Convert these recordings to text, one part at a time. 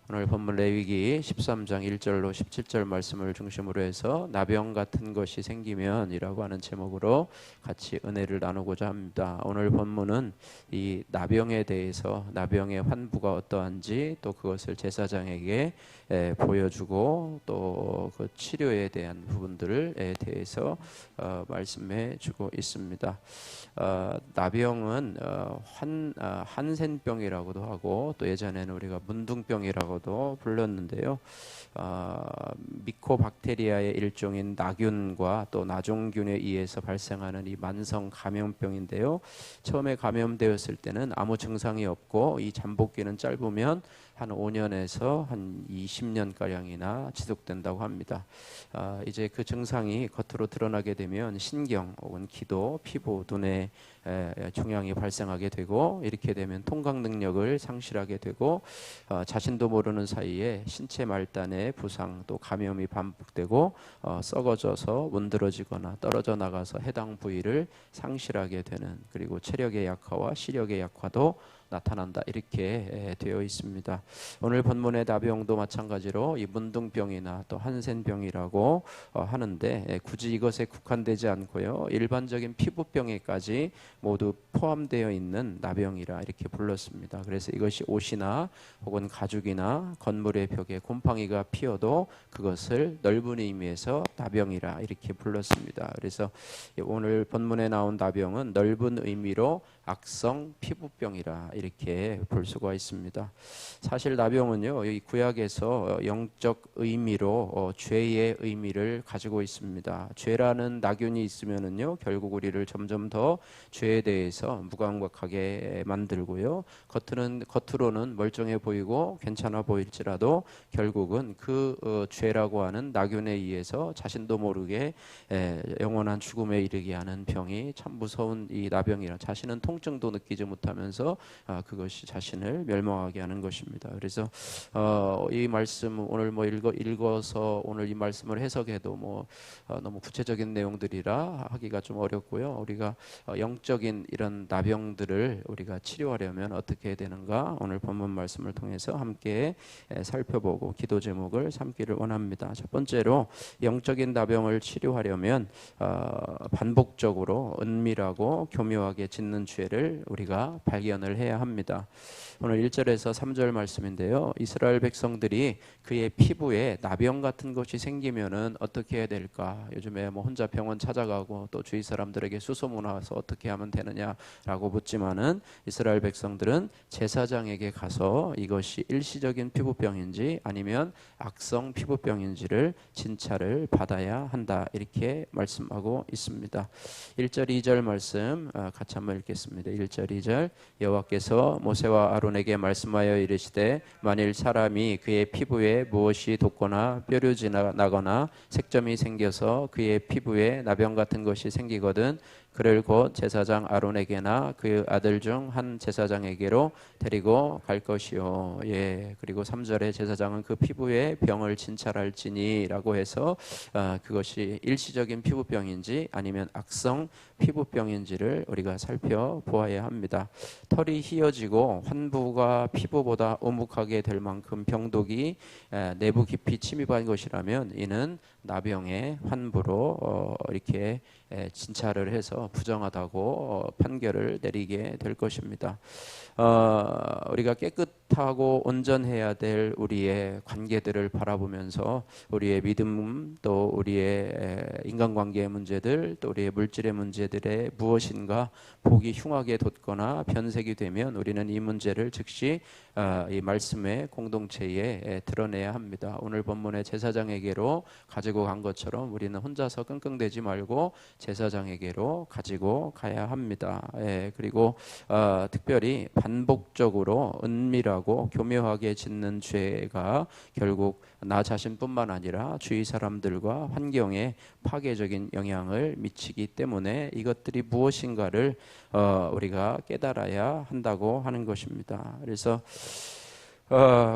오늘 본문 레위기 13장 1절로 17절 말씀을 중심으로 해서 나병 같은 것이 생기면이라고 하는 제목으로 같이 은혜를 나누고자 합니다. 오늘 본문은 이 나병에 대해서 나병의 환부가 어떠한지 또 그것을 제사장에게 보여주고 또 그 치료에 대한 부분들에 대해서 말씀해 주고 있습니다. 나병은 한센병이라고도 하고 또 예전에는 우리가 문둥병이라고도 불렀는데요. 미코박테리아의 일종인 나균과 또 나종균에 의해서 발생하는 이 만성 감염병인데요. 처음에 감염되었을 때는 아무 증상이 없고 이 잠복기는 짧으면 한 5년에서 한 20년가량이나 지속된다고 합니다. 이제 그 증상이 겉으로 드러나게 되면 신경 혹은 기도, 피부, 눈에 종양이 발생하게 되고 이렇게 되면 통각 능력을 상실하게 되고 자신도 모르는 사이에 신체 말단의 부상 또 감염이 반복되고 썩어져서 문드러지거나 떨어져 나가서 해당 부위를 상실하게 되는 그리고 체력의 약화와 시력의 약화도 나타난다 이렇게 되어 있습니다. 오늘 본문의 나병도 마찬가지로 이 문둥병이나 또 한센병이라고 하는데 굳이 이것에 국한되지 않고요 일반적인 피부병에까지 모두 포함되어 있는 나병이라 이렇게 불렀습니다. 그래서 이것이 옷이나 혹은 가죽이나 건물의 벽에 곰팡이가 피어도 그것을 넓은 의미에서 나병이라 이렇게 불렀습니다. 그래서 오늘 본문에 나온 나병은 넓은 의미로 악성 피부병이라 이렇게 볼 수가 있습니다. 사실 나병은요, 이 구약에서 영적 의미로 죄의 의미를 가지고 있습니다. 죄라는 나균이 있으면은요, 결국 우리를 점점 더 죄에 대해서 무감각하게 만들고요. 겉으로는 멀쩡해 보이고 괜찮아 보일지라도 결국은 그 죄라고 하는 나균에 의해서 자신도 모르게 영원한 죽음에 이르게 하는 병이 참 무서운 이 나병이라 자신은 통증도 느끼지 못하면서 그것이 자신을 멸망하게 하는 것입니다. 그래서 이 말씀 오늘 읽어서 오늘 이 말씀을 해석해도 너무 구체적인 내용들이라 하기가 좀 어렵고요. 우리가 영적인 이런 나병들을 우리가 치료하려면 어떻게 해야 되는가 오늘 본문 말씀을 통해서 함께 살펴보고 기도 제목을 삼기를 원합니다. 첫 번째로 영적인 나병을 치료하려면 반복적으로 은밀하고 교묘하게 짓는 죄를 우리가 발견을 해야 합니다. 오늘 1절에서 3절 말씀인데요. 이스라엘 백성들이 그의 피부에 나병 같은 것이 생기면은 어떻게 해야 될까? 요즘에 혼자 병원 찾아가고 또 주위 사람들에게 수소문 와서 어떻게 하면 되느냐라고 묻지만은 이스라엘 백성들은 제사장에게 가서 이것이 일시적인 피부병인지 아니면 악성 피부병인지를 진찰을 받아야 한다. 이렇게 말씀하고 있습니다. 1절 2절 말씀 같이 한번 읽겠습니다. 1절 2절 여호와께서 모세와 아론에게 말씀하여 이르시되 만일 사람이 그의 피부에 무엇이 돋거나 뾰루지 나거나 색점이 생겨서 그의 피부에 나병 같은 것이 생기거든 그를 곧 제사장 아론에게나 그 아들 중 한 제사장에게로 데리고 갈 것이요. 그리고 3절에 제사장은 그 피부에 병을 진찰할지니라고 해서 그것이 일시적인 피부병인지 아니면 악성 피부병인지를 우리가 살펴보아야 합니다. 털이 휘어지고 환부가 피부보다 오목하게 될 만큼 병독이 내부 깊이 침입한 것이라면 이는 나병의 환부로 이렇게 진찰을 해서 부정하다고 판결을 내리게 될 것입니다. 우리가 깨끗하고 온전해야 될 우리의 관계들을 바라보면서 우리의 믿음 또 우리의 인간관계의 문제들 또 우리의 물질의 문제들에 무엇인가 복이 흉하게 돋거나 변색이 되면 우리는 이 문제를 즉시 이 말씀의 공동체에 드러내야 합니다. 오늘 본문의 제사장에게로 가지고 간 것처럼 우리는 혼자서 끙끙대지 말고 제사장에게로 가지고 가야 합니다. 그리고 특별히 반복적으로 은밀하고 교묘하게 짓는 죄가 결국 나 자신뿐만 아니라 주위 사람들과 환경에 파괴적인 영향을 미치기 때문에 이것들이 무엇인가를 우리가 깨달아야 한다고 하는 것입니다. 그래서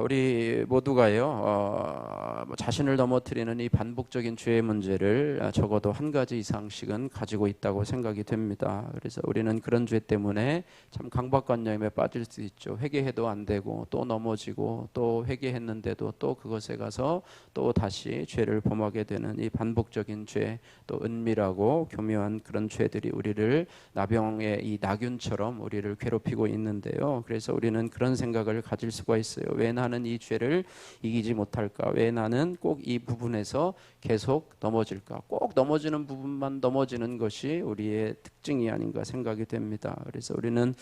우리 모두가요 뭐 자신을 넘어뜨리는 이 반복적인 죄의 문제를 적어도 한 가지 이상씩은 가지고 있다고 생각이 됩니다. 그래서 우리는 그런 죄 때문에 참 강박관념에 빠질 수 있죠. 회개해도 안 되고 또 넘어지고 또 회개했는데도 또 그것에 가서 또 다시 죄를 범하게 되는 이 반복적인 죄, 또 은밀하고 교묘한 그런 죄들이 우리를 나병의 이 나균처럼 우리를 괴롭히고 있는데요. 그래서 우리는 그런 생각을 가질 수가 있어요. 왜 나는 이 죄를 이기지 못할까? 왜 나는 꼭 이 부분에서 계속 넘어질까? 꼭 넘어지는 부분만 넘어지는 것이 우리의 특징이 아닌가 생각이 됩니다. 그래서 우리는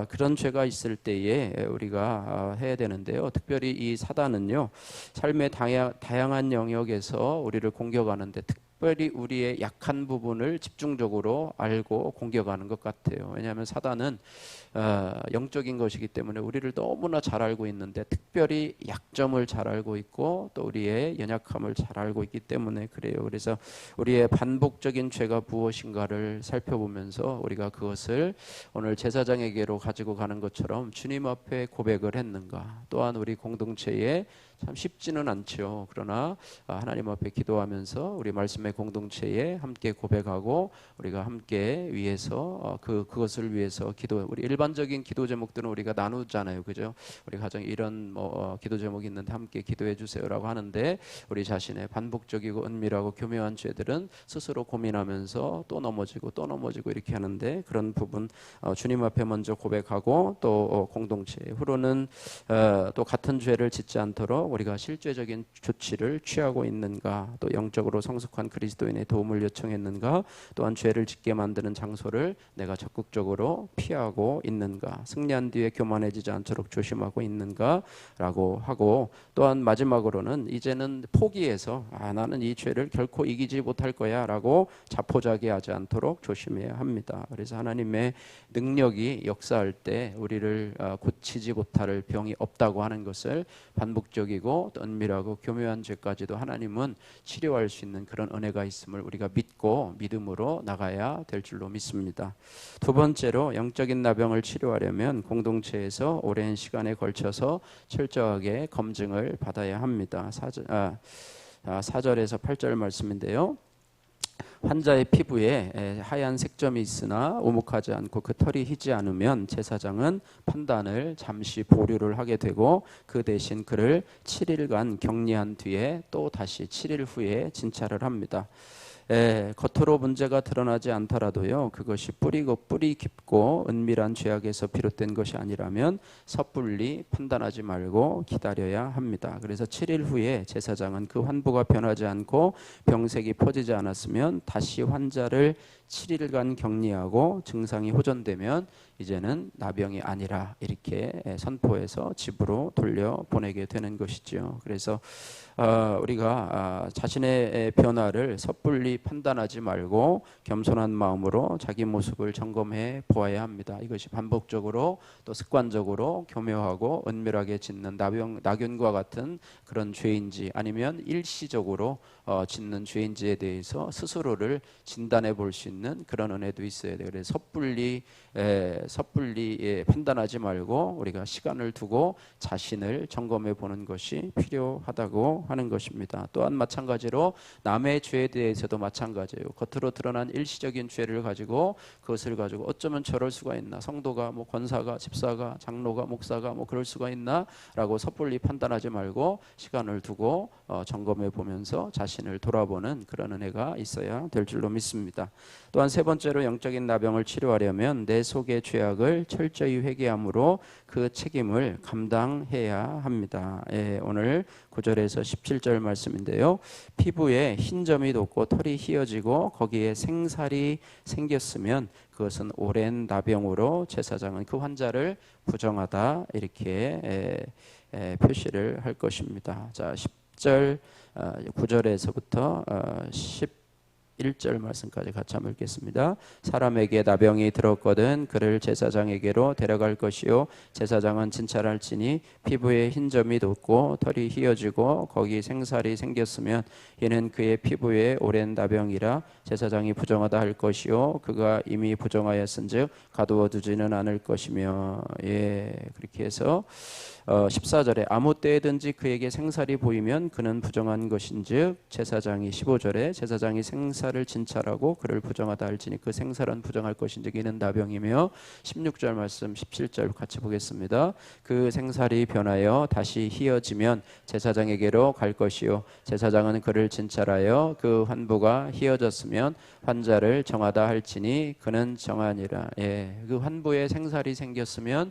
그런 죄가 있을 때에 우리가 해야 되는데요. 특별히 이 사단은요, 삶의 다양한 영역에서 우리를 공격하는데 특별히 우리의 약한 부분을 집중적으로 알고 공격하는 것 같아요. 왜냐하면 사단은 영적인 것이기 때문에 우리를 너무나 잘 알고 있는데 특별히 약점을 잘 알고 있고 또 우리의 연약함을 잘 알고 있기 때문에 그래요. 그래서 우리의 반복적인 죄가 무엇인가를 살펴보면서 우리가 그것을 오늘 제사장에게로 가지고 가는 것처럼 주님 앞에 고백을 했는가, 또한 우리 공동체에 참 쉽지는 않죠. 그러나 하나님 앞에 기도하면서 우리 말씀의 공동체에 함께 고백하고 우리가 함께 위해서 그것을 위해서 기도. 우리 일반적인 기도 제목들은 우리가 나누잖아요, 그죠? 우리 가정에 이런 기도 제목이 있는데 함께 기도해 주세요라고 하는데 우리 자신의 반복적이고 은밀하고 교묘한 죄들은 스스로 고민하면서 또 넘어지고 또 넘어지고 이렇게 하는데 그런 부분 주님 앞에 먼저 고백하고 또 공동체 후로는 또 같은 죄를 짓지 않도록 우리가 실제적인 조치를 취하고 있는가, 또 영적으로 성숙한 그리스도인의 도움을 요청했는가, 또한 죄를 짓게 만드는 장소를 내가 적극적으로 피하고 있는가, 승리한 뒤에 교만해지지 않도록 조심하고 있는가라고 하고, 또한 마지막으로는 이제는 포기해서 나는 이 죄를 결코 이기지 못할 거야라고 자포자기하지 않도록 조심해야 합니다. 그래서 하나님의 능력이 역사할 때 우리를 고치지 못할 병이 없다고 하는 것을 반복적이고 또 은밀하고 교묘한 죄까지도 하나님은 치료할 수 있는 그런 은혜가 있음을 우리가 믿고 믿음으로 나가야 될 줄로 믿습니다. 두 번째로 영적인 나병을 치료하려면 공동체에서 오랜 시간에 걸쳐서 철저하게 검증을 받아야 합니다. 4절에서 8절 말씀인데요. 환자의 피부에 하얀 색점이 있으나 오목하지 않고 그 털이 희지 않으면 제사장은 판단을 잠시 보류를 하게 되고 그 대신 그를 7일간 격리한 뒤에 또 다시 7일 후에 진찰을 합니다. 겉으로 문제가 드러나지 않더라도요, 그것이 뿌리 깊고 은밀한 죄악에서 비롯된 것이 아니라면 섣불리 판단하지 말고 기다려야 합니다. 그래서 7일 후에 제사장은 그 환부가 변하지 않고 병색이 퍼지지 않았으면 다시 환자를 7일간 격리하고 증상이 호전되면 이제는 나병이 아니라 이렇게 선포해서 집으로 돌려보내게 되는 것이죠. 그래서 우리가 자신의 변화를 섣불리 판단하지 말고 겸손한 마음으로 자기 모습을 점검해 보아야 합니다. 이것이 반복적으로 또 습관적으로 교묘하고 은밀하게 짓는 나균과 같은 그런 죄인지 아니면 일시적으로 짓는 죄인지에 대해서 스스로를 진단해 볼 수 있는 그런 은혜도 있어야 돼요. 그래서 섣불리 판단하지 말고 우리가 시간을 두고 자신을 점검해 보는 것이 필요하다고 하는 것입니다. 또한 마찬가지로 남의 죄에 대해서도 마찬가지예요. 겉으로 드러난 일시적인 죄를 가지고 그것을 가지고 어쩌면 저럴 수가 있나, 성도가 뭐 권사가 집사가 장로가 목사가 뭐 그럴 수가 있나 라고 섣불리 판단하지 말고 시간을 두고 점검해 보면서 자신을 돌아보는 그런 은혜가 있어야 될 줄로 믿습니다. 또한 세 번째로 영적인 나병을 치료하려면 내 속의 죄악을 철저히 회개함으로 그 책임을 감당해야 합니다. 오늘 9절에서 17절 말씀인데요. 피부에 흰 점이 돋고 털이 휘어지고 거기에 생살이 생겼으면 그것은 오랜 나병으로 제사장은 그 환자를 부정하다 이렇게 표시를 할 것입니다. 자, 10절 9절에서부터 11절 말씀까지 같이 한번 읽겠습니다. 사람에게 나병이 들었거든 그를 제사장에게로 데려갈 것이요 제사장은 진찰할지니 피부에 흰 점이 돋고 털이 휘어지고 거기 생살이 생겼으면 이는 그의 피부에 오랜 나병이라 제사장이 부정하다 할 것이요 그가 이미 부정하였은즉 가두어 두지는 않을 것이며 그렇게 해서 14절에 아무 때든지 그에게 생살이 보이면 그는 부정한 것인즉 제사장이 15절에 제사장이 생살을 진찰하고 그를 부정하다 할지니 그 생살은 부정할 것인즉 이는 나병이며 16절 말씀 17절 같이 보겠습니다. 그 생살이 변하여 다시 희어지면 제사장에게로 갈 것이요 제사장은 그를 진찰하여 그 환부가 희어졌으면 환자를 정하다 할지니 그는 정하니라. 그 환부에 생살이 생겼으면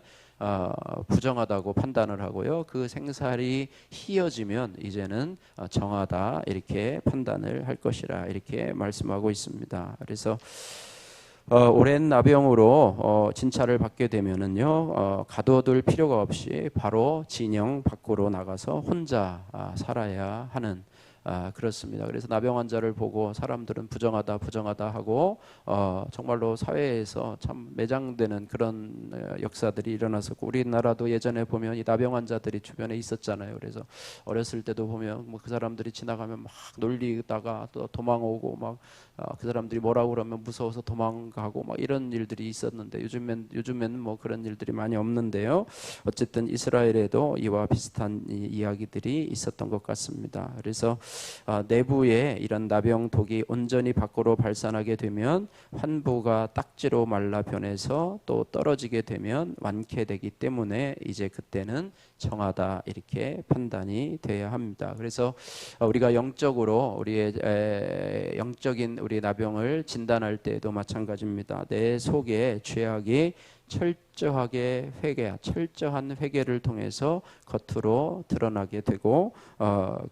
부정하다고 판단을 하고요. 그 생살이 희어지면 이제는 정하다 이렇게 판단을 할 것이라 이렇게 말씀하고 있습니다. 그래서 오랜 나병으로 진찰을 받게 되면은요 가둬둘 필요가 없이 바로 진영 밖으로 나가서 혼자 살아야 하는 그렇습니다. 그래서 나병 환자를 보고 사람들은 부정하다 하고 정말로 사회에서 참 매장되는 그런 역사들이 일어났었고 우리나라도 예전에 보면 이 나병 환자들이 주변에 있었잖아요. 그래서 어렸을 때도 보면 뭐 그 사람들이 지나가면 막 놀리다가 또 도망오고 막 그 사람들이 뭐라고 그러면 무서워서 도망가고 막 이런 일들이 있었는데 요즘에는 뭐 그런 일들이 많이 없는데요. 어쨌든 이스라엘에도 이와 비슷한 이야기들이 있었던 것 같습니다. 그래서 내부에 이런 나병독이 온전히 밖으로 발산하게 되면 환부가 딱지로 말라 변해서 또 떨어지게 되면 완쾌되기 때문에 이제 그때는 정하다 이렇게 판단이 돼야 합니다. 그래서 우리가 영적으로 우리의 영적인 우리 나병을 진단할 때도 마찬가지입니다. 내 속에 죄악이 철저한 회개를 통해서 겉으로 드러나게 되고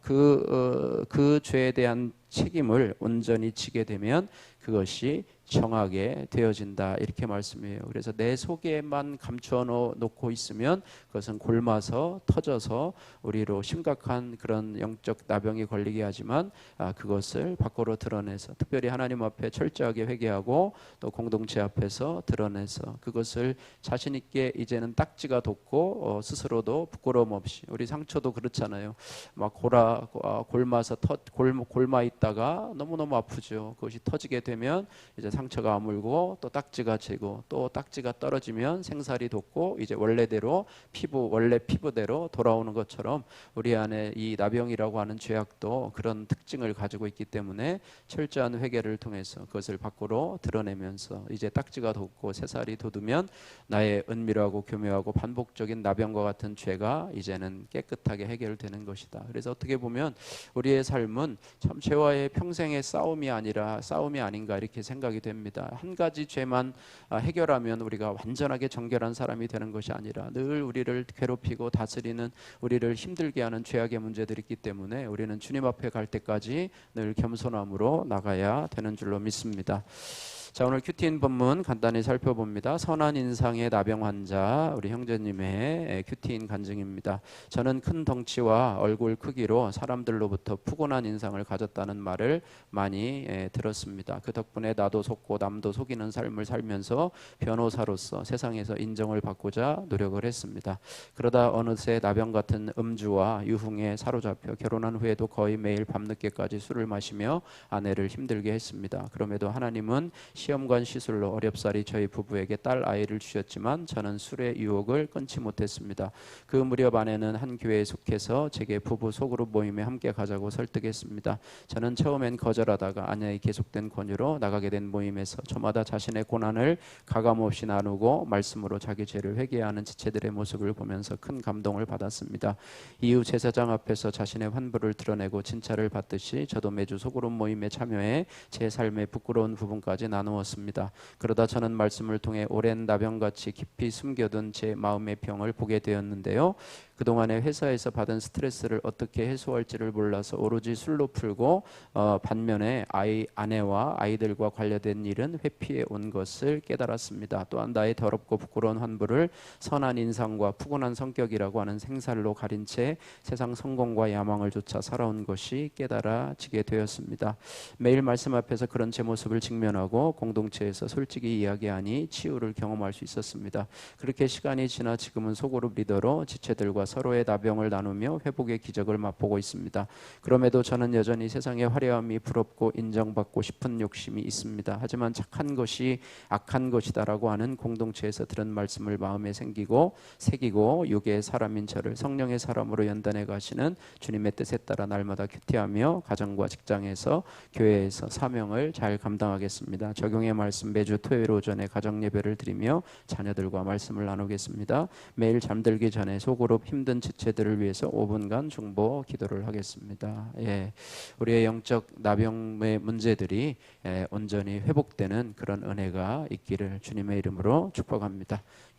그 죄에 대한 책임을 온전히 지게 되면 그것이 정하게 되어진다 이렇게 말씀해요. 그래서 내 속에만 감추어 놓고 있으면 그것은 골마서 터져서 우리로 심각한 그런 영적 나병이 걸리게 하지만 그것을 밖으로 드러내서 특별히 하나님 앞에 철저하게 회개하고 또 공동체 앞에서 드러내서 그것을 자신 있게 이제는 딱지가 돋고 스스로도 부끄러움 없이 우리 상처도 그렇잖아요. 막 골마서 골마 있다가 너무너무 아프죠. 그것이 터지게 되면 이제 상처가 아물고 또 딱지가 지고 또 딱지가 떨어지면 생살이 돋고 이제 원래 피부대로 돌아오는 것처럼 우리 안에 이 나병이라고 하는 죄악도 그런 특징을 가지고 있기 때문에 철저한 회개를 통해서 그것을 밖으로 드러내면서 이제 딱지가 돋고 새살이 돋으면 나의 은밀하고 교묘하고 반복적인 나병과 같은 죄가 이제는 깨끗하게 해결되는 것이다. 그래서 어떻게 보면 우리의 삶은 참 죄와의 평생의 싸움이 아닌가 이렇게 생각이 됩니다. 한 가지 죄만 해결하면 우리가 완전하게 정결한 사람이 되는 것이 아니라 늘 우리를 괴롭히고 다스리는 우리를 힘들게 하는 죄악의 문제들이 있기 때문에 우리는 주님 앞에 갈 때까지 늘 겸손함으로 나가야 되는 줄로 믿습니다. 자, 오늘 큐티인 본문 간단히 살펴봅니다. 선한 인상의 나병 환자 우리 형제님의 큐티인 간증입니다. 저는 큰 덩치와 얼굴 크기로 사람들로부터 푸근한 인상을 가졌다는 말을 많이 들었습니다. 그 덕분에 나도 속고 남도 속이는 삶을 살면서 변호사로서 세상에서 인정을 받고자 노력을 했습니다. 그러다 어느새 나병 같은 음주와 유흥에 사로잡혀 결혼한 후에도 거의 매일 밤늦게까지 술을 마시며 아내를 힘들게 했습니다. 그럼에도 하나님은 시험관 시술로 어렵사리 저희 부부에게 딸 아이를 주셨지만 저는 술의 유혹을 끊지 못했습니다. 그 무렵 아내는 한 교회에 속해서 제게 부부 소그룹 모임에 함께 가자고 설득했습니다. 저는 처음엔 거절하다가 아내의 계속된 권유로 나가게 된 모임에서 저마다 자신의 고난을 가감없이 나누고 말씀으로 자기 죄를 회개하는 지체들의 모습을 보면서 큰 감동을 받았습니다. 이후 제사장 앞에서 자신의 환부를 드러내고 진찰을 받듯이 저도 매주 소그룹 모임에 참여해 제 삶의 부끄러운 부분까지 나누었습니다. 그러다 저는 말씀을 통해 오랜 나병같이 깊이 숨겨둔 제 마음의 병을 보게 되었는데요. 그동안에 회사에서 받은 스트레스를 어떻게 해소할지를 몰라서 오로지 술로 풀고 반면에 아내와 아이들과 관련된 일은 회피해 온 것을 깨달았습니다. 또한 나의 더럽고 부끄러운 환부를 선한 인상과 푸근한 성격이라고 하는 생살로 가린 채 세상 성공과 야망을 쫓아 살아온 것이 깨달아지게 되었습니다. 매일 말씀 앞에서 그런 제 모습을 직면하고 공동체에서 솔직히 이야기하니 치유를 경험할 수 있었습니다. 그렇게 시간이 지나 지금은 소그룹 리더로 지체들과 서로의 나병을 나누며 회복의 기적을 맛보고 있습니다. 그럼에도 저는 여전히 세상의 화려함이 부럽고 인정받고 싶은 욕심이 있습니다. 하지만 착한 것이 악한 것이다라고 하는 공동체에서 들은 말씀을 마음에 새기고 육의 사람인 저를 성령의 사람으로 연단해 가시는 주님의 뜻에 따라 날마다 큐티하며 가정과 직장에서 교회에서 사명을 잘 감당하겠습니다. 적용의 말씀 매주 토요일 오전에 가정 예배를 드리며 자녀들과 말씀을 나누겠습니다. 매일 잠들기 전에 소그룹 힘든 지체들을 위해서 5분간 중보 기도를 하겠습니다. 예, 우리의 영적 나병의 문제들이 온전히 회복되는 그런 은혜가 있기를 주님의 이름으로 축복합니다.